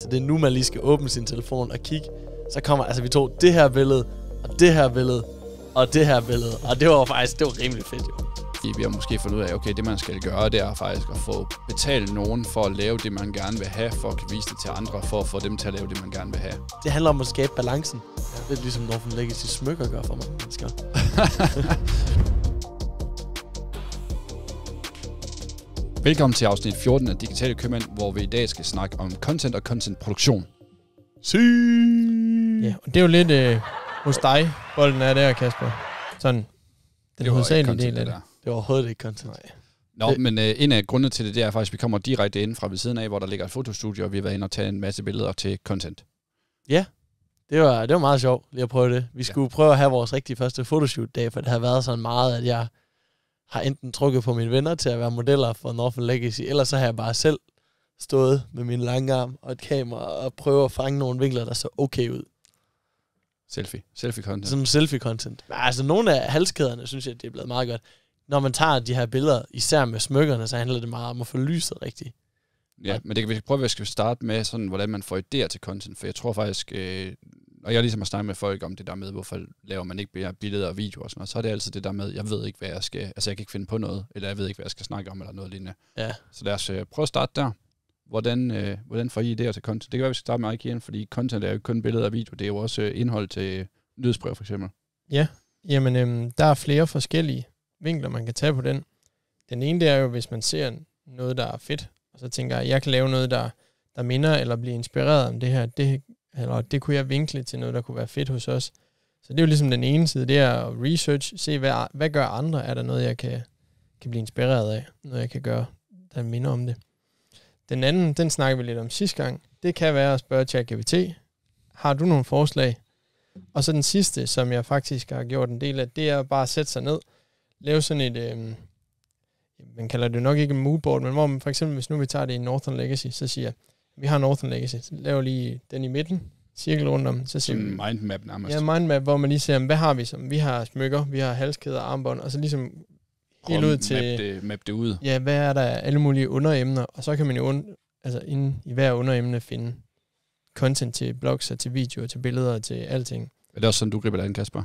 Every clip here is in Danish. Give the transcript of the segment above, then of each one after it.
Spotify, så det er nu, man lige skal åbne sin telefon og kigge. Så kommer, altså vi tog det her billede, og det her billede, og det her billede. Og det var rimelig fedt jo. Vi har måske fundet ud af, okay, det man skal gøre, det er faktisk at få betalt nogen for at lave det, man gerne vil have, for at kunne vise det til andre, for at få dem til at lave det, man gerne vil have. Det handler om at skabe balancen. Lidt ligesom Northern Legacy smykker gør for mange mennesker. Velkommen til afsnit 14 af Digitale Købmænd, hvor vi i dag skal snakke om content og contentproduktion. Ja, og det er jo lidt hos dig, bolden er der, Kasper. Sådan, den hovedsagelige del af det. Det var overhovedet ikke content. Nå, men en af grundene til det er faktisk, at vi kommer direkte ind fra ved siden af, hvor der ligger et fotostudio, og vi har været inde og tage en masse billeder til content. Ja, det var meget sjovt lige at prøve det. Vi skulle prøve at have vores rigtig første photoshoot-dag, for det har været sådan meget, at jeg har enten trukket på mine venner til at være modeller for Northern Legacy, eller så har jeg bare selv stået med min lange arm og et kamera og prøve at fange nogle vinkler, der så okay ud. Selfie-content. Som selfie-content. Men altså, nogle af halskæderne, synes jeg, det er blevet meget godt. Når man tager de her billeder, især med smykkerne, så handler det meget om at få lyset rigtigt. Ja, men det kan vi prøve, at vi skal starte med, sådan, hvordan man får idéer til content. For jeg tror faktisk, og jeg ligesom har snakket med folk om det der med, hvorfor laver man ikke billeder og videoer og sådan noget, så er det altid det der med, jeg ved ikke, hvad jeg skal, altså jeg kan ikke finde på noget, eller jeg ved ikke, hvad jeg skal snakke om, eller noget lignende. Ja. Så lad os prøve at starte der. Hvordan får I idéer til content? Det kan være, vi skal starte med Ike igen, fordi content er jo ikke kun billeder og video, det er jo også indhold til nyhedsbrev for eksempel. Ja, jamen der er flere forskellige vinkler, man kan tage på den. Den ene, det er jo, hvis man ser noget, der er fedt, og så tænker jeg kan lave noget, der minder eller bliver inspireret om det her, det kunne jeg vinkle til noget, der kunne være fedt hos os. Så det er jo ligesom den ene side, det er at research, se hvad gør andre, er der noget, jeg kan blive inspireret af, noget jeg kan gøre, der minder om det. Den anden, den snakker vi lidt om sidste gang, det kan være at spørge ChatGPT, har du nogle forslag? Og så den sidste, som jeg faktisk har gjort en del af, det er bare at sætte sig ned, lave sådan et, man kalder det nok ikke en moodboard, men hvor man for eksempel, hvis nu vi tager det i Northern Legacy, så siger jeg, vi har Northern Legacy, så laver lige den i midten, cirkel rundt om, så siger vi mindmap nærmest. Ja, mindmap, hvor man lige siger, hvad har vi som? Vi har smykker, vi har halskæder, armbånd, og så ligesom helt ud til map det ud. Ja, hvad er der alle mulige underemner, og så kan man jo inde i hver underemne finde content til blogs og til videoer, til billeder og til alting. Er det også sådan, du griber dig an, Kasper?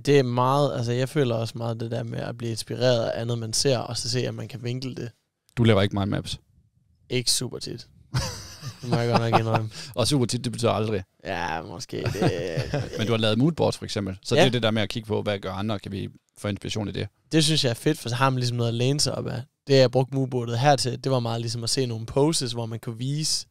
Det er meget, altså jeg føler også meget det der med at blive inspireret af andet, man ser, og så se, at man kan vinkle det. Du laver ikke mindmaps? Ikke super tit. Det må jeg godt nok indrømme. Og super tit, det betyder aldrig. Ja, måske. Men du har lavet moodboards for eksempel, så det er det der med at kigge på, hvad gør andre, kan vi få inspiration i det? Det synes jeg er fedt, for så har man ligesom noget at læne sig op af. Det jeg brugte moodboardet her til, det var meget ligesom at se nogle poses, hvor man kunne vise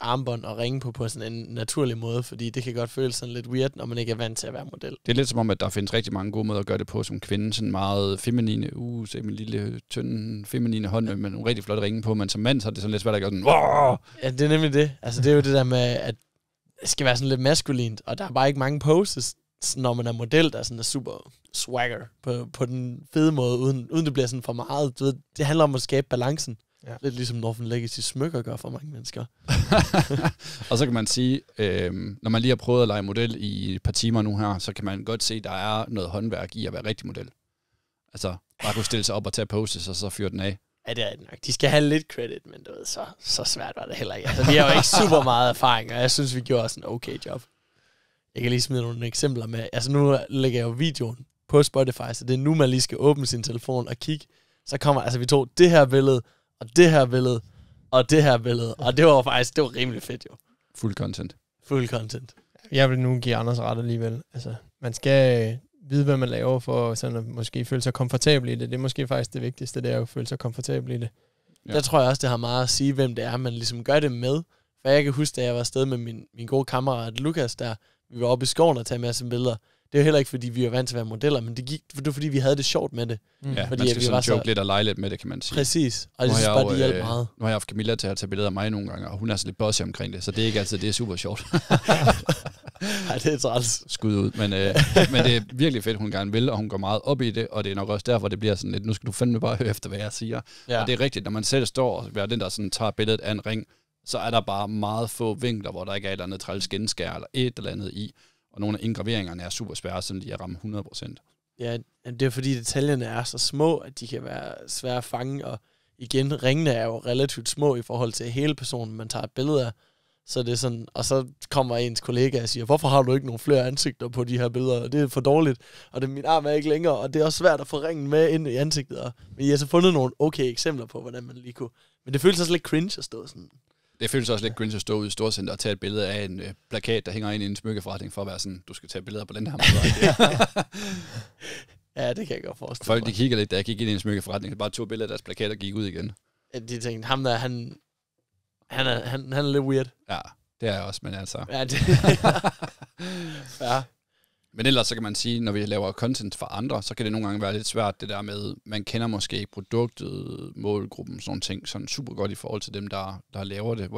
armbånd og ringe på sådan en naturlig måde, fordi det kan godt føles sådan lidt weird, når man ikke er vant til at være model. Det er lidt som om, at der findes rigtig mange gode måder at gøre det på som kvinde, sådan meget feminine, se min lille, tynde, feminine hånd med nogle rigtig flotte ringe på, men som mand, så er det sådan lidt svært at gøre sådan, wow! Ja, det er nemlig det. Altså det er jo det der med, at det skal være sådan lidt maskulint, og der er bare ikke mange poses, når man er model, der sådan er super swagger på den fede måde, uden det bliver sådan for meget. Du ved, det handler om at skabe balancen. Ja. Lidt ligesom Northern Legacy smykker gør for mange mennesker. Og så kan man sige, når man lige har prøvet at lege model i et par timer nu her, så kan man godt se, at der er noget håndværk i at være rigtig model. Altså, bare kunne stille sig op og tage poses, og så fyre den af. Ja, det er det nok. De skal have lidt credit, men du ved, så svært var det heller ikke. Altså, vi har jo ikke super meget erfaring, og jeg synes, vi gjorde også en okay job. Jeg kan lige smide nogle eksempler med. Altså, nu lægger jeg jo videoen på Spotify, så det er nu, man lige skal åbne sin telefon og kigge. Så kommer, altså vi tog det her billede, og det her billede, og det her billede. Og det var rimelig fedt jo. Fuld content. Fuld content. Jeg vil nu give Anders ret alligevel. Altså, man skal vide, hvad man laver for sådan at måske føle sig komfortabel i det. Det er måske faktisk det vigtigste, det er at føle sig komfortabel i det. Ja. Der tror jeg også, det har meget at sige, hvem det er, man ligesom gør det med. For jeg kan huske, da jeg var afsted med min gode kammerat Lukas der, vi var oppe i skoven og tage en masse billeder. Det er jo heller ikke, fordi vi var vant til at være modeller, men det var, fordi vi havde det sjovt med det. Ja, fordi man skal sådan joke lidt og lege lidt med det, kan man sige. Præcis, og det synes bare, det hjalp meget. Nu har jeg haft Camilla til at tage billeder af mig nogle gange, og hun er så lidt bossy omkring det, så det er ikke altid, det er super sjovt. Nej, det er træls. Skud ud, men det er virkelig fedt, hun gerne vil, og hun går meget op i det, og det er nok også derfor, det bliver sådan lidt, nu skal du fandme bare høre efter, hvad jeg siger. Ja. Og det er rigtigt, når man selv står og er den, der sådan tager billedet af en ring, så er der bare meget få vinkler, hvor der ikke er et eller andet træls genskær eller et eller andet i. Og nogle af ingraveringerne er super svære, så de er ramme 100%. Ja, det er fordi detaljerne er så små, at de kan være svære at fange, og igen, ringene er jo relativt små i forhold til hele personen, man tager et billede af, Så det er sådan, og så kommer ens kollega og siger, hvorfor har du ikke nogle flere ansigter på de her billeder? Det er for dårligt, og min arm er ikke længere, og det er også svært at få ringen med ind i ansigtet. Men I har så fundet nogle okay eksempler på, hvordan man lige kunne. Men det føles også lidt cringe at stå sådan. Det føles også lidt cringe at stå ude i Storcenter og tage et billede af en plakat, der hænger ind i en smykkeforretning, for at være sådan, du skal tage billeder på den her måde. Ja, det kan jeg godt forestille Folk, de kigger lidt, da jeg gik ind i en smykkeforretning, bare tog billeder af deres plakat og gik ud igen. Ja, de tænkte, ham der, han er lidt weird. Ja, det er jeg også, men altså. Ja, det ja. Men ellers så kan man sige, når vi laver content for andre, så kan det nogle gange være lidt svært, det der med, man kender måske ikke produktet, målgruppen, sådan nogle ting, sådan super godt i forhold til dem, der laver det.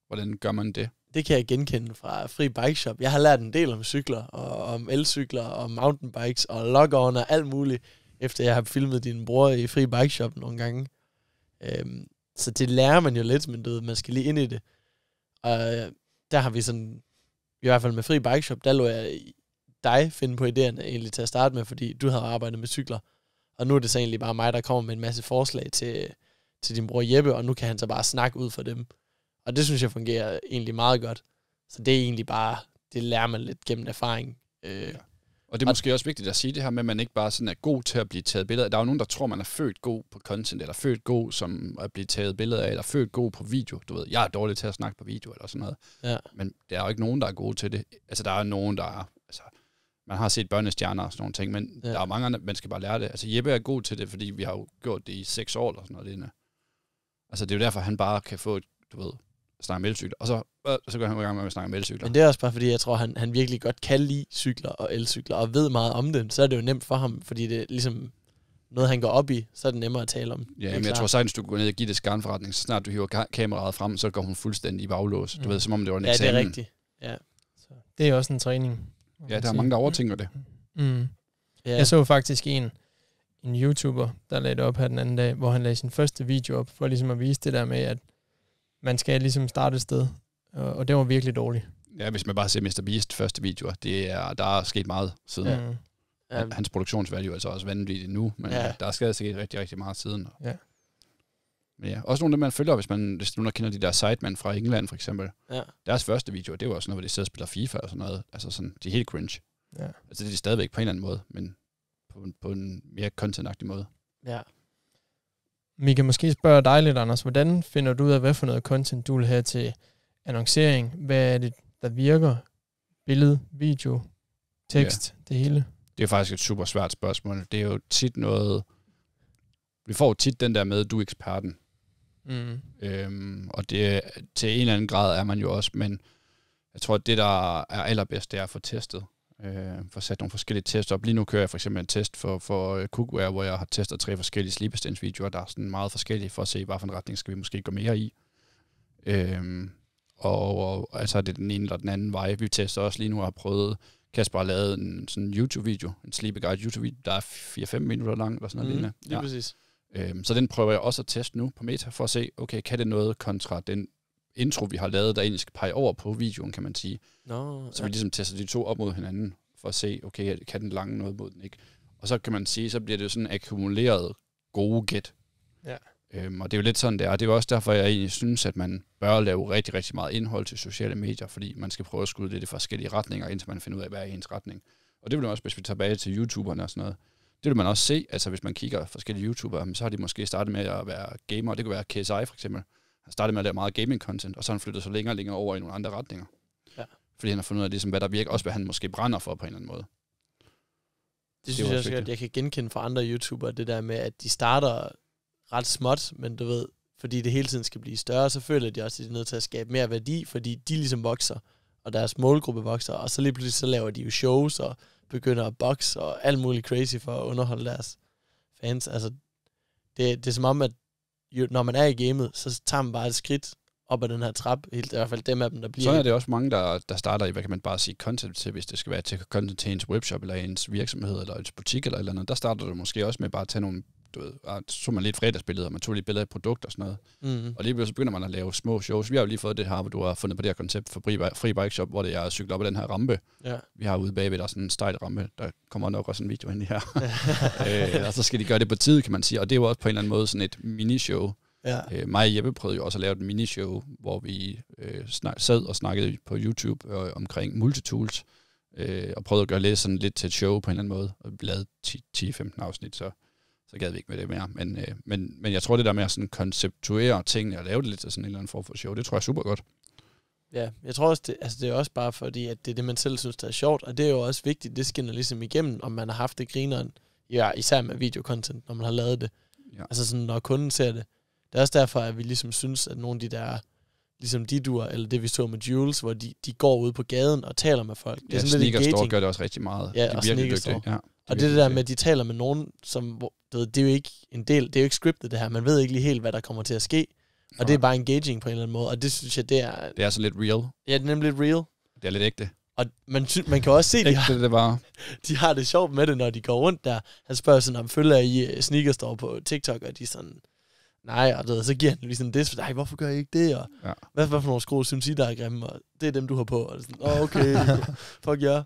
Hvordan gør man det? Det kan jeg genkende fra Fri Bike Shop. Jeg har lært en del om cykler, og om elcykler, og mountainbikes, og log-on og alt muligt, efter jeg har filmet din bror i Fri Bike Shop nogle gange. Så det lærer man jo lidt, men man skal lige ind i det. Og der har vi sådan, i hvert fald med Fri Bike Shop, der lå jeg dig finde på idéerne egentlig til at starte med, fordi du havde arbejdet med cykler. Og nu er det så egentlig bare mig, der kommer med en masse forslag til din bror Jeppe, og nu kan han så bare snakke ud for dem. Og det synes jeg fungerer egentlig meget godt. Så det er egentlig bare, det lærer man lidt gennem erfaring. Ja. Og det er måske også vigtigt at sige det her med, at man ikke bare sådan er god til at blive taget billeder. Der er jo nogen, der tror, man er født god på content, eller født god som at blive taget billeder af, eller født god på video. Du ved, jeg er dårlig til at snakke på video, eller sådan noget. Ja. Men der er jo ikke nogen, der er gode til det. Altså, der er nogen, der er... Altså, man har set børnestjerner og sådan nogle ting, men der er mange andre, man skal bare lære det. Altså, Jeppe er god til det, fordi vi har jo gjort det i 6 år, eller sådan noget lignende. Altså, det er jo derfor, han bare kan få et, du ved, snakke om elcykler, og så går han i gang med at snakke om elcykler. Men det er også bare fordi, jeg tror, han virkelig godt kan lide cykler og elcykler, og ved meget om dem, så er det jo nemt for ham, fordi det er ligesom noget, han går op i, så er det nemmere at tale om. Ja, men jeg tror sagtens, du går ned og giver det skarnforretning, så snart du hiver kameraet frem, så går hun fuldstændig i baglås. Du ved, som om det var en eksamen. Ja, det er rigtigt. Ja. Så det er også en træning. Ja, der er mange, der overtænker det. Mm. Ja. Jeg så faktisk en YouTuber, der lagde det op her den anden dag, hvor han lagde sin første video op, for ligesom at vise det der med, at man skal ligesom starte et sted. Og det var virkelig dårligt. Ja, hvis man bare ser Mr. Beast første videoer, der er sket meget siden. Ja. Hans produktionsvalue er altså også vanvittigt nu, men der er sket rigtig, rigtig meget siden. Ja. Men ja, også nogle af dem, man følger, hvis du kender de der Sidemen fra England for eksempel. Ja. Deres første video, det var også noget, hvor de sidder og spiller FIFA og sådan noget. Altså sådan, de er helt cringe. Ja. Altså det er de stadigvæk på en eller anden måde, men på en mere contentagtig måde. Ja. Vi kan måske spørge dig lidt, Anders. Hvordan finder du ud af, hvad for noget content du vil have til annoncering? Hvad er det, der virker? Billede, video, tekst, det hele? Det er faktisk et super svært spørgsmål. Det er jo tit noget... Vi får tit den der med, du er eksperten. Og det, til en eller anden grad er man jo også, men jeg tror, at det, der er allerbedst, det er at få testet. For sat nogle forskellige tester op. Lige nu kører jeg for eksempel en test for Cookware, hvor jeg har testet 3 forskellige slibestensvideoer, der er sådan meget forskellige, for at se, hvilken retning skal vi måske gå mere i. Og altså det er den ene eller den anden vej. Vi tester også lige nu og har prøvet, Kasper har lavet en sådan YouTube-video, en Sleepy Guide YouTube-video, der er 4-5 minutter lang, eller sådan noget. Lige præcis. Så den prøver jeg også at teste nu på Meta, for at se, okay, kan det noget kontra den intro, vi har lavet, der egentlig skal pege over på videoen, kan man sige. Så vi ligesom tester de to op mod hinanden, for at se, okay, kan den lange noget mod den ikke? Og så kan man sige, så bliver det jo sådan akkumuleret gode gæt. Ja. Og det er jo lidt sådan, det er. Det er jo også derfor, jeg egentlig synes, at man bør lave rigtig, rigtig meget indhold til sociale medier, fordi man skal prøve at skudde lidt i forskellige retninger, indtil man finder ud af, hvad er ens retning. Og det vil man også, hvis vi tager tilbage til YouTuberne og sådan noget, det vil man også se, altså hvis man kigger forskellige YouTubere, så har de måske startet med at være gamer, det kunne være KSI for eksempel. Han startede med at lave meget gaming-content, og så har han flyttet så længere og længere over i nogle andre retninger. Ja. Fordi han har fundet ud af, ligesom, hvad der virker, også hvad han måske brænder for på en eller anden måde. Det synes jeg også godt, jeg kan genkende fra andre YouTubere, det der med, at de starter ret småt, men du ved, fordi det hele tiden skal blive større, så føler de også, at de er nødt til at skabe mere værdi, fordi de ligesom vokser, og deres målgruppe vokser, og så lige pludselig så laver de jo shows, og begynder at boxe, og alt muligt crazy for at underholde deres fans. Altså, det er som om, at når man er i gamet, så tager man bare et skridt op ad den her trap, helt i hvert fald dem af dem, der bliver... Så er det også mange, der starter i, hvad kan man bare sige, content til, hvis det skal være til content til ens webshop, eller ens virksomhed, eller ens butik, eller andet. Der starter du måske også med bare at tage nogle, du ved, så tog man lidt fredagsbilleder, man tog lidt billeder af produkter og sådan noget. Og lige så begynder man at lave små shows. Vi har jo lige fået det her, hvor du har fundet på det her koncept for Fri Bike Shop, hvor det er cykler op ad den her rampe. Ja. Vi har ude bagved, der er sådan en stejl rampe, der kommer nok også en video ind i her. Og så skal de gøre det på tid, kan man sige. Og det er jo også på en eller anden måde sådan et minishow. Ja. Mig og Jeppe prøvede jo også at lave et minishow, hvor vi sad og snakkede på YouTube omkring multitools, og prøvede at gøre det sådan lidt til et show på en eller anden måde, og vi lavede 10-15 afsnit, så gad vi ikke med det mere. Men jeg tror, det der med at sådan konceptuere tingene og lave det lidt til sådan en eller anden form for show, det tror jeg er super godt. Ja, jeg tror også, det er også bare fordi, at det er det, man selv synes, der er sjovt, og det er jo også vigtigt, det skinner ligesom igennem, om man har haft det grineren, ja, især med videocontent, når man har lavet det. Ja. Altså sådan, når kunden ser det. Det er også derfor, at vi ligesom synes, at nogle af de der, ligesom de duer, eller det vi så med Jules, hvor de går ud på gaden og taler med folk. Det er sådan lidt engaging. Gør det også rigtig meget. Ja, de er virkelig dygtige. Ja, og det der med, at de taler med nogen, som, det er jo ikke en del, det er jo ikke scriptet det her, man ved ikke lige helt, hvad der kommer til at ske. Og det er bare engaging på en eller anden måde, og det synes jeg, det er... Det er så lidt real. Ja, det er nemlig lidt real. Det er lidt ægte. Og man kan også se, de har det sjovt med det, når de går rundt der. Han spørger sådan, om følger I Sneakerstore på TikTok, og de er sådan, nej, og så giver han lige sådan det, nej, hvorfor gør I ikke det? Og hvad for nogle sko synes I, der er grimme? Og det er dem, du har på. Og sådan, okay, fuck ja.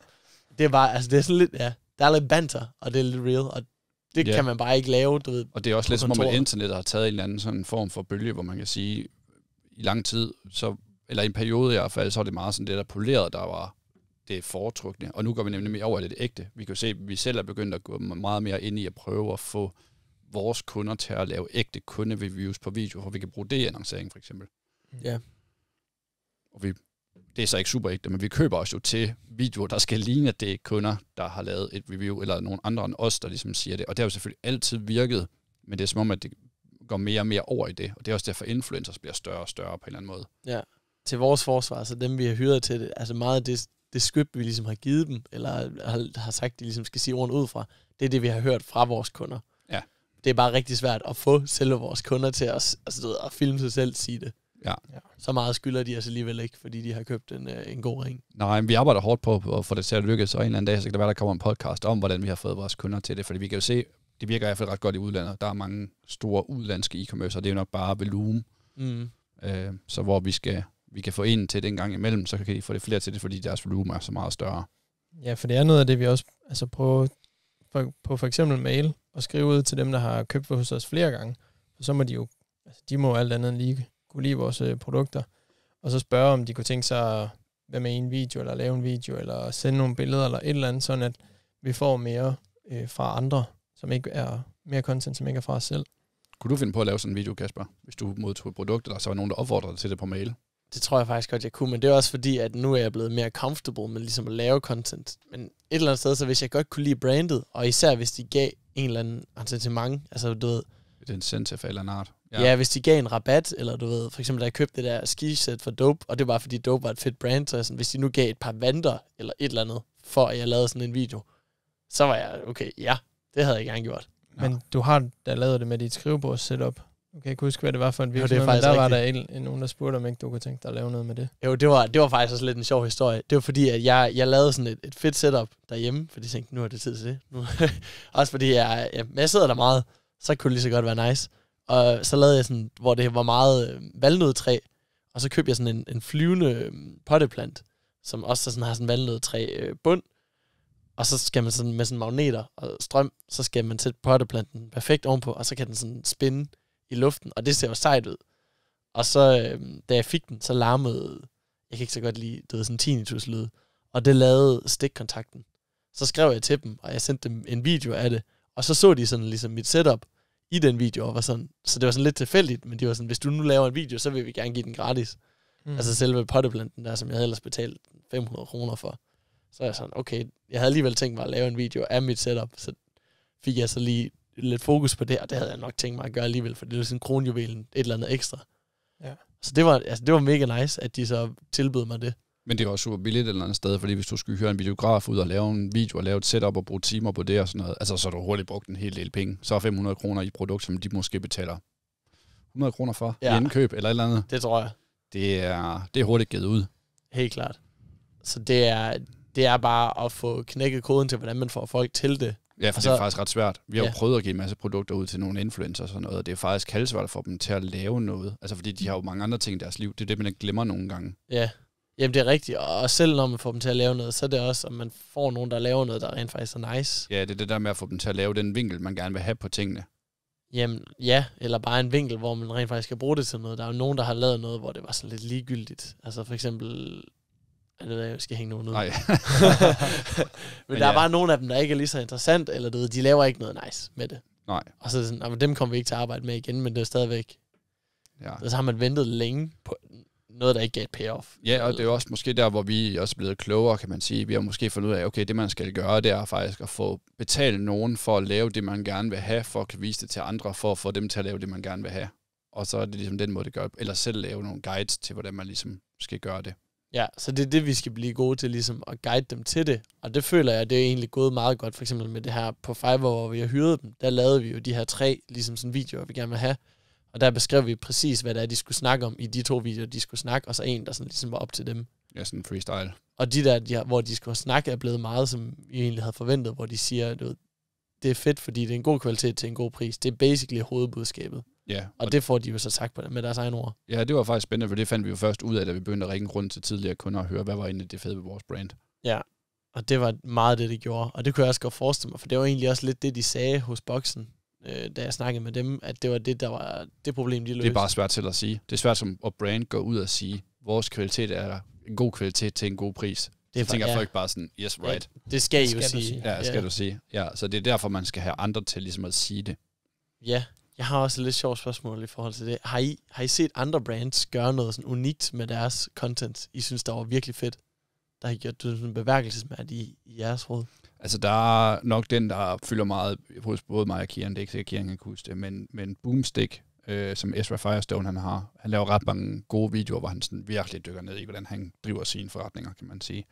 Det er bare, altså det er sådan lidt, ja, der er lidt banter, og det er lidt real, og det kan man bare ikke lave, du ved. Og det er også lidt som om, at internet har taget en eller anden sådan form for bølge, hvor man kan sige, i lang tid, eller i en periode i hvert fald, så er det meget sådan det, der poleret, der var det foretrukne. Og nu går vi nemlig mere over i det ægte. Vi kan jo se, at vi selv er begyndt at gå meget mere ind i at prøve at få vores kunder til at lave ægte kundereviews på video, hvor vi kan bruge det i annoncering, for eksempel. Ja. Og det er så ikke super ægte, men vi køber os jo til videoer, der skal ligne, at det er kunder, der har lavet et review, eller nogen andre end os, der ligesom siger det. Og det har jo selvfølgelig altid virket, men det er som om, at det går mere og mere over i det. Og det er også derfor, at influencers bliver større og større på en eller anden måde. Ja, til vores forsvar, så dem vi har hyret til det, altså meget af det script, vi ligesom har givet dem, eller har sagt, de ligesom skal sige ordene ud fra, det er det, vi har hørt fra vores kunder. Ja. Det er bare rigtig svært at få selve vores kunder til at filme sig selv sige det. Ja. Så meget skylder de os alligevel ikke, fordi de har købt en god ring. Nej, men vi arbejder hårdt på at få det til at lykkes, og en eller anden dag, så kan det være, der kommer en podcast om, hvordan vi har fået vores kunder til det, fordi vi kan jo se, det virker i hvert fald ret godt i udlandet. Der er mange store udlandske e-commerce, og det er jo nok bare volumen. Så hvor vi kan få en til det en gang imellem, så kan de få det flere til det, fordi deres volumen er så meget større. Ja, for det er noget af det, vi også prøver på for eksempel mail, og skrive ud til dem, der har købt hos os flere gange. For så må de jo, de må alt andet end lige kunne lide vores produkter, og så spørge, om de kunne tænke sig at være med i en video, eller lave en video, eller sende nogle billeder, eller et eller andet, sådan at vi får mere fra andre, som ikke er mere content, som ikke er fra os selv. Kunne du finde på at lave sådan en video, Kasper, hvis du modtog et produkt, eller så var nogen, der opfordrede dig til det på mail? Det tror jeg faktisk godt, jeg kunne, men det er også fordi, at nu er jeg blevet mere comfortable med ligesom at lave content. Men et eller andet sted, så hvis jeg godt kunne lide brandet, og især hvis de gav en eller anden incitament, altså du ved... Et incentive eller en art. Ja, hvis de gav en rabat, eller du ved, for eksempel da jeg købte det der skisæt for Dope, og det var fordi Dope var et fedt brand, så sådan, hvis de nu gav et par vanter, eller et eller andet, for at jeg lavede sådan en video, så var jeg, okay, ja, det havde jeg gerne gjort. Men du har da lavet det med dit skrivebord setup. Okay, jeg kan huske, hvad det var for en virksomhed, men der var der nogen, der spurgte, om ikke du kunne tænke dig at lave noget med det. Jo, det var faktisk også lidt en sjov historie. Det var fordi, at jeg lavede sådan et fedt setup derhjemme, fordi jeg tænkte, nu er det tid til det. Nu. Også fordi, jeg sidder der meget, så kunne det lige så godt være nice. Og så lavede jeg sådan, hvor det var meget valnødtræ, og så købte jeg sådan en flyvende potteplant, som også sådan har sådan en valnødtræ bund. Og så skal man sådan med sådan magneter og strøm, så skal man sætte potteplanten perfekt ovenpå, og så kan den sådan spinde i luften, og det ser jo sejt ud. Og så, da jeg fik den, så larmede, jeg kan ikke så godt lide, det var sådan tinnitus-lyd, og det lavede stikkontakten. Så skrev jeg til dem, og jeg sendte dem en video af det, og så de sådan ligesom mit setup i den video, og var sådan, så det var sådan lidt tilfældigt, men de var sådan, hvis du nu laver en video, så vil vi gerne give den gratis. Altså selve potteplanten der, som jeg havde ellers betalt 500 kroner for. Så er jeg sådan, okay, jeg havde alligevel tænkt mig at lave en video af mit setup, så fik jeg så lige lidt fokus på det, og det havde jeg nok tænkt mig at gøre alligevel, for det var sådan kronjuvelen, et eller andet ekstra. Ja. Så det var mega nice, at de så tilbød mig det. Men det er også super billigt et eller andet sted, fordi hvis du skulle høre en videograf ud og lave en video, og lave et setup og bruge timer på det og sådan noget, altså så har du hurtigt brugt en hel del penge. Så er 500 kroner i et produkt, som de måske betaler 100 kroner for i indkøb eller et eller andet. Det tror jeg. Det er hurtigt givet ud. Helt klart. Så det er bare at få knækket koden til, hvordan man får folk til det. Ja, for det er faktisk ret svært. Vi har jo prøvet at give en masse produkter ud til nogle influencer og sådan noget, og det er faktisk halvsvært at få dem til at lave noget. Altså fordi de har jo mange andre ting i deres liv. Det er det, man glemmer nogle gange. Ja, jamen det er rigtigt. Og selv når man får dem til at lave noget, så er det også, at man får nogen, der laver noget, der rent faktisk er nice. Ja, det er det der med at få dem til at lave den vinkel, man gerne vil have på tingene. Jamen, ja, eller bare en vinkel, hvor man rent faktisk skal bruge det til noget. Der er jo nogen, der har lavet noget, hvor det var sådan lidt ligegyldigt. Altså for eksempel... Jeg ved ikke, jeg skal hænge nogen ud. Nej. Men der er bare nogle af dem, der ikke er lige så interessant, eller du ved, de laver ikke noget nice med det. Nej. Og så er det sådan, dem kommer vi ikke til at arbejde med igen, men det er stadigvæk... Ja. Så har man ventet længe på noget, der ikke gav et payoff. Ja, og det er jo også måske der, hvor vi også er blevet klogere, kan man sige. Vi har måske fundet ud af, okay, det man skal gøre, det er faktisk at få betalt nogen for at lave det, man gerne vil have, for at kunne vise det til andre, for at få dem til at lave det, man gerne vil have. Og så er det ligesom den måde, det gør. Eller selv lave nogle guides til, hvordan man ligesom skal gøre det. Ja, så det er det, vi skal blive gode til, ligesom at guide dem til det. Og det føler jeg, det er egentlig gået meget godt, for eksempel med det her på Fiverr, hvor vi har hyret dem. Der lavede vi jo de her 3 ligesom sådan videoer, vi gerne vil have. Og der beskrev vi præcis, hvad det er, de skulle snakke om i de 2 videoer, de skulle snakke, og så en, der sådan ligesom var op til dem. Ja, sådan freestyle. Og de der, hvor de skulle snakke, er blevet meget, som vi egentlig havde forventet, hvor de siger, det er fedt, fordi det er en god kvalitet til en god pris. Det er basically hovedbudskabet. Ja. Og det får de jo så sagt på det, med deres egen ord. Ja, det var faktisk spændende, for det fandt vi jo først ud af, da vi begyndte at ringe rundt til tidligere kunder og høre, hvad var egentlig det fede ved vores brand. Ja, og det var meget det, de gjorde. Og det kunne jeg også godt forestille mig, for det var egentlig også lidt det, de sagde hos Boxen, da jeg snakkede med dem, at det var det, der var det problem, de løste. Det er bare svært til at sige. Det er svært som at brand gå ud og sige, vores kvalitet er en god kvalitet til en god pris. Det tænker folk bare sådan, yes, right. Ja, det skal I jo sige. Ja, skal du sige. Ja, så det er derfor, man skal have andre til ligesom at sige det. Ja, jeg har også et lidt sjovt spørgsmål i forhold til det. Har I set andre brands gøre noget sådan unikt med deres content, I synes, der var virkelig fedt? Der har I gjort sådan beværkelsesmærket i jeres råd? Altså, der er nok den, der fylder meget hos både mig og Kieran. Det er ikke sikkert, Kieran kan huske det, men Boomstick, som Ezra Firestone han har, han laver ret mange gode videoer, hvor han sådan virkelig dykker ned i, hvordan han driver sine forretninger, kan man sige.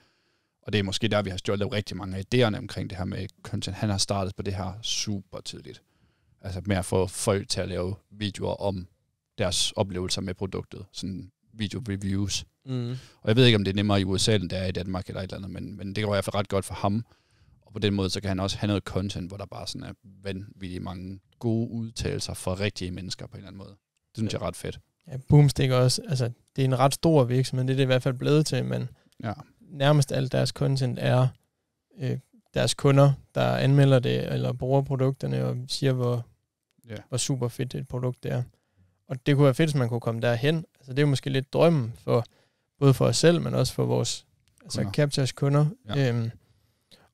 Og det er måske der, vi har stjålet rigtig mange af idéerne omkring det her med content. Han har startet på det her super tidligt. Altså med at få folk til at lave videoer om deres oplevelser med produktet. Sådan video-reviews. Mm. Og jeg ved ikke, om det er nemmere i USA, end det er i Danmark eller et eller andet, men det går i hvert fald ret godt for ham. Og på den måde, så kan han også have noget content, hvor der bare sådan er vanvittigt mange gode udtalelser for rigtige mennesker på en eller anden måde. Det synes jeg er ret fedt. Ja, Boomstick også. Altså, det er en ret stor virksomhed, det er det i hvert fald blevet til, men nærmest alt deres content er deres kunder, der anmelder det, eller bruger produkterne, og siger, hvor super fedt et produkt det er. Og det kunne være fedt, hvis man kunne komme derhen. Altså, det er jo måske lidt drømmen, både for os selv, men også for vores Captchas kunder. Ja.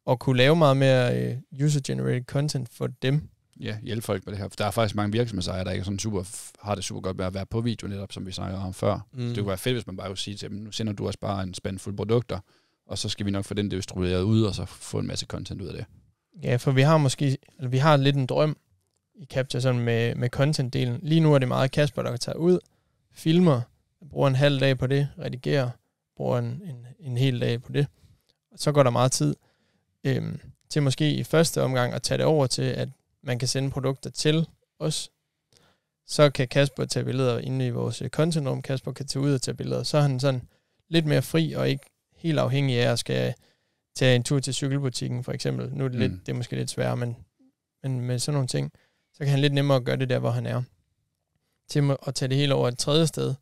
Og kunne lave meget mere user-generated content for dem. Ja, hjælpe folk med det her. For der er faktisk mange virksomhedsejere, der ikke er sådan har det super godt med at være på video, netop som vi snakkede om før. Så det kunne være fedt, hvis man bare kunne sige til dem, nu sender du også bare en spand fuld produkter, og så skal vi nok få den distribueret ud, og så få en masse content ud af det. Ja, for vi har lidt en drøm i Captcha sådan med content-delen. Lige nu er det meget Kasper, der tager ud, filmer, bruger en halv dag på det, redigerer, bruger en hel dag på det. Og så går der meget tid til måske i første omgang at tage det over til, at man kan sende produkter til os. Så kan Kasper tage billeder inde i vores content-rum. Kasper kan tage ud og tage billeder. Så er han sådan lidt mere fri og ikke helt afhængig af at skal tage en tur til cykelbutikken, for eksempel. Nu er det, det er måske lidt sværere, men med sådan nogle ting, så kan han lidt nemmere gøre det der, hvor han er. Til at tage det hele over et tredje sted,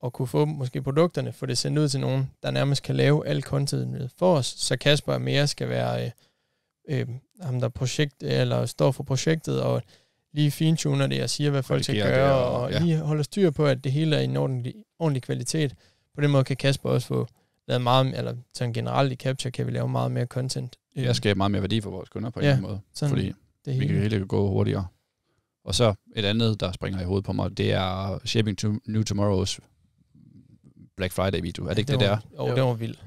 og kunne få måske produkterne, få det sendt ud til nogen, der nærmest kan lave alt contentet for os, så Kasper mere skal være ham, der eller står for projektet, og lige fintuner det og siger, hvad folk skal gøre, og lige holder styr på, at det hele er i en ordentlig kvalitet. På den måde kan Kasper også få lavet meget, eller sådan generelt i Captcha kan vi lave meget mere content. Jeg skaber meget mere værdi for vores kunder på en eller anden måde, fordi vi kan hele gå hurtigere. Og så et andet, der springer i hovedet på mig, det er Shaping New Tomorrow's Black Friday-video. Er det ikke det der? Jo, det var vildt.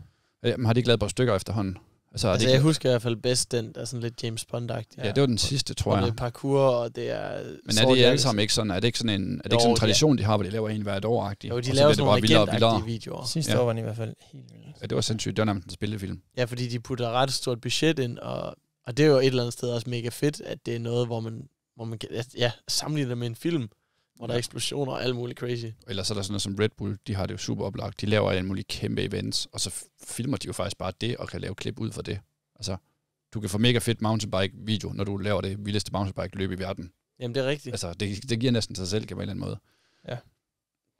Har de ikke lavet et par stykker efterhånden? Altså jeg husker i hvert fald bedst den, der er sådan lidt James Bond-agtig. Ja, det var den sidste, tror jeg. Og det er parkour, og det er... Men er det alle sammen ikke sådan? Er det ikke sådan en, tradition, de har, hvor de laver en hvert år-agtig? Jo, de laver sådan nogle legend-agtige videoer. Sidste år var den i hvert fald helt vildt. Ja, det var sindssygt. Det var nærmest en spillefilm. Ja, fordi de putter ret stort budget ind, og det er jo et eller andet sted også mega fedt, at det er noget, hvor man kan sammenligne det med en film, hvor der er eksplosioner og alt muligt crazy. Eller så er der sådan noget som Red Bull, de har det jo super oplagt. De laver alle mulige kæmpe events, og så filmer de jo faktisk bare det, og kan lave klip ud for det. Altså, du kan få mega fedt mountainbike-video, når du laver det vildeste mountainbike-løb i verden. Jamen, det er rigtigt. Altså, det giver næsten sig selv, kan man på en eller anden måde.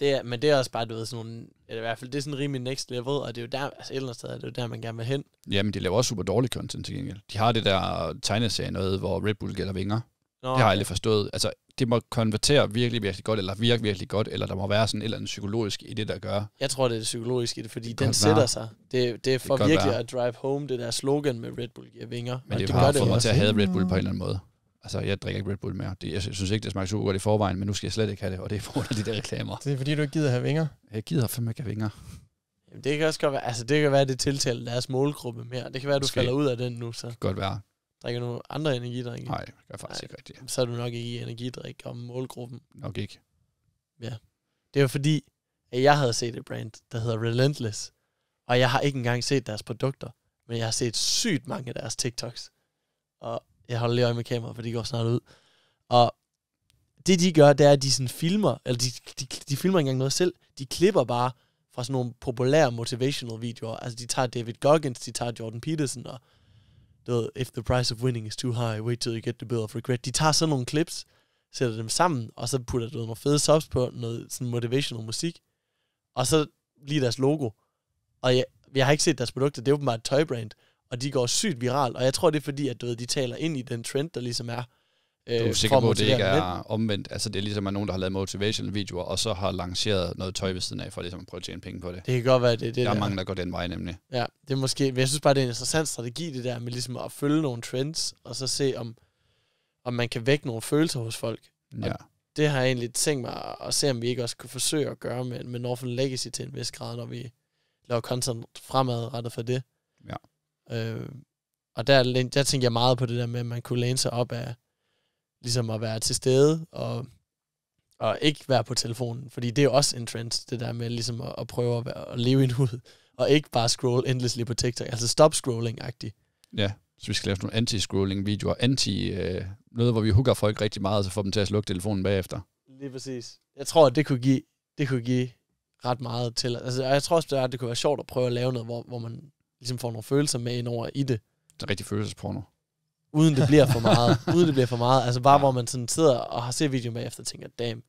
Ja. Men det er også bare, du ved, sådan nogle... Eller i hvert fald, det er sådan rimelig next level, og det er jo der, altså et eller andet sted, det er jo der, man gerne vil hen. Ja, men de laver også super dårlig content til gengæld. De har det der tegneserie noget, hvor Red Bull gælder vinger. Det har jeg aldrig forstået. Altså, det må konvertere virkelig, virkelig godt, eller virke virkelig godt, eller der må være sådan et eller andet psykologisk i det, der gør. Jeg tror, det er det psykologiske i det, fordi den sætter sig. Det er for virkelig at drive home, det der slogan med Red Bull giver vinger. Men det har fået mig til at hade Red Bull på en eller anden måde. Altså, jeg drikker ikke Red Bull mere. Jeg synes ikke, det smager super godt i forvejen, men nu skal jeg slet ikke have det, og det er på grund af de der reklamer. Det er fordi, du ikke gider have vinger? Jeg gider fandme ikke have vinger. Jamen, det kan også godt være, altså det kan være, det tiltaler deres målgruppe mere. Det kan være, at du falder ud af den nu, så. Det kan godt være. Drikker du andre energidrikke? Nej, det gør faktisk ikke rigtigt. Så er du nok ikke i energidrik om målgruppen. Nok ikke. Ja. Det var fordi, at jeg havde set et brand, der hedder Relentless. Og jeg har ikke engang set deres produkter, men jeg har set sygt mange af deres TikToks. Og jeg holder lige øje med kameraet, for de går snart ud. Og det de gør, det er, at de sådan filmer, eller de filmer ikke engang noget selv. De klipper bare fra sådan nogle populære motivational videoer. Altså de tager David Goggins, de tager Jordan Peterson, og if the price of winning is too high, wait till you get the bill of regret. De tager sådan nogle clips, sætter dem sammen, og så putter nogle fede subs på, noget sådan motivational musik, og så lige deres logo. Og jeg har ikke set deres produkter, det er åbenbart et tøjbrand, og de går sygt viralt, og jeg tror, det er fordi, at de taler ind i den trend, der ligesom er. Du er sikker på, at det ikke er omvendt? Altså det er ligesom, at nogen, der har lavet motivational videoer, og så har lanceret noget tøj ved siden af, for ligesom at prøve at tjene penge på det. Det kan godt være, det der er mange, der går den vej nemlig. Ja, det er måske, men jeg synes bare, det er en interessant strategi, det der med ligesom at følge nogle trends, og så se, om man kan vække nogle følelser hos folk. Ja. Og det har jeg egentlig tænkt mig at se, om vi ikke også kunne forsøge at gøre med Northern Legacy til en vis grad, når vi laver content fremadrettet for det. Ja. Og der tænker jeg meget på det der med, at man kunne læne sig op af ligesom at være til stede og ikke være på telefonen, fordi det er jo også en trend, det der med ligesom at prøve at leve i nuet, og ikke bare scroll endlessly på TikTok, altså stop scrolling-agtigt. Ja, så vi skal lave nogle anti-scrolling-videoer, noget, hvor vi hooker folk rigtig meget, og så får dem til at slukke telefonen bagefter. Lige præcis. Jeg tror, at det kunne give ret meget til. Altså, jeg tror også, at det kunne være sjovt at prøve at lave noget, hvor man ligesom får nogle følelser med ind over i det. Det er rigtig følelsesporno. Uden det bliver for meget. Altså bare, hvor man sådan sidder og har set videoen bagefter og tænker, damn.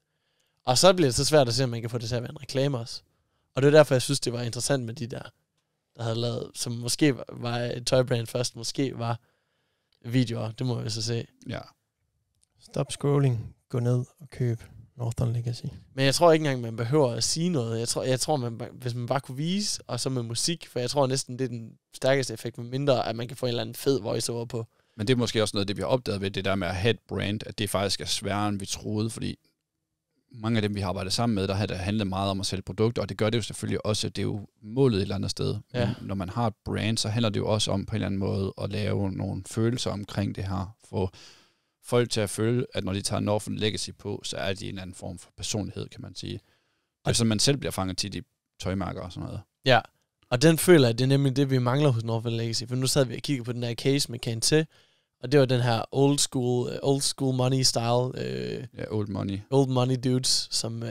Og så bliver det så svært at se, om man kan få det til at være en reklame også. Og det er derfor, jeg synes, det var interessant med de der havde lavet, som måske var et tøjbrand først, måske var videoer. Det må vi så se. Ja. Stop scrolling. Gå ned og køb Northern Legacy. Men jeg tror ikke engang, man behøver at sige noget. Jeg tror hvis man bare kunne vise, og så med musik, for jeg tror næsten, det er den stærkeste effekt, med mindre, at man kan få en eller anden fed voiceover på. Men det er måske også noget, det vi har opdaget ved det der med at have et brand, at det faktisk er sværere, end vi troede, fordi mange af dem, vi har arbejdet sammen med, der har det handlet meget om at sælge produkter, og det gør det jo selvfølgelig også, det er jo målet et eller andet sted. Ja. Når man har et brand, så handler det jo også om på en eller anden måde at lave nogle følelser omkring det her, få folk til at føle, at når de tager Northern Legacy på, så er de en eller anden form for personlighed, kan man sige. Det er sådan, man selv bliver fanget til de tøjmærker og sådan noget. Ja, og den føler jeg, det er nemlig det, vi mangler hos Northern Legacy, for nu sad vi og kiggede på den her case med Kante, og det var den her old school money style. Old money dudes, som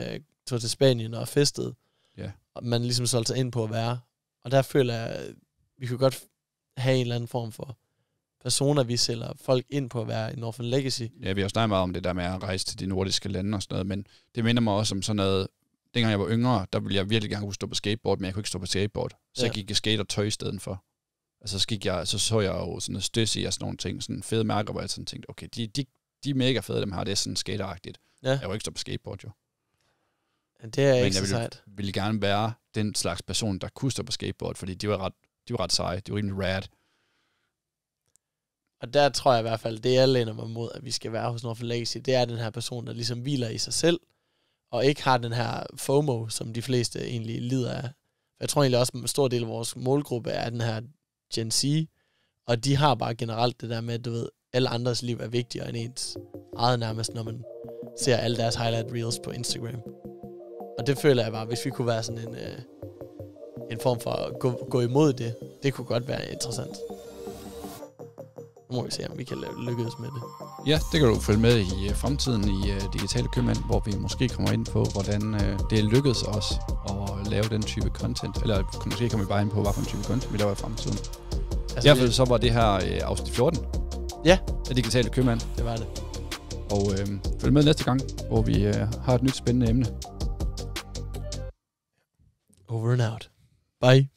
tog til Spanien og festede. Yeah. Og man ligesom solgte sig ind på at være. Og der føler jeg, at vi kunne godt have en eller anden form for personer, vi sælger folk ind på at være i Northern Legacy. Ja, vi har jo snakket meget om det der med at rejse til de nordiske lande og sådan noget, men det minder mig også om sådan noget. Dengang jeg var yngre, der ville jeg virkelig gerne kunne stå på skateboard, men jeg kunne ikke stå på skateboard. Så jeg gik jeg skate og tøj i stedet for. Altså så jeg jo sådan noget Stussy og sådan nogle ting, sådan fede mærker, hvor jeg sådan tænkte, okay, de er mega fede, dem her, det er sådan skateragtigt. Ja. Jeg var ikke stå på skateboard, jo. Det er ikke så sejt. Men jeg ville gerne være den slags person, der kunne stå på skateboard, fordi de var ret seje, de var rimelig rad. Og der tror jeg i hvert fald, det jeg læner mig mod, at vi skal være hos Northern Legacy, det er den her person, der ligesom hviler i sig selv, og ikke har den her FOMO, som de fleste egentlig lider af. Jeg tror egentlig også, at en stor del af vores målgruppe er den her Gen Z, og de har bare generelt det der med, at du ved, alle andres liv er vigtigere end ens eget nærmest, når man ser alle deres highlight reels på Instagram. Og det føler jeg bare, hvis vi kunne være sådan en form for at gå imod det, det kunne godt være interessant. Nu må vi se, om vi kan lykkes med det. Ja, det kan du følge med i fremtiden i Digitale Købmænd, hvor vi måske kommer ind på, hvordan det er lykkedes os at lave den type content. Eller måske kommer vi bare ind på, hvad for en type content vi laver i fremtiden. Altså, i hvert fald så var det her afsnit 14. Ja. Af Digitale Købmænd. Det var det. Og følg med næste gang, hvor vi har et nyt spændende emne. Over and out. Bye.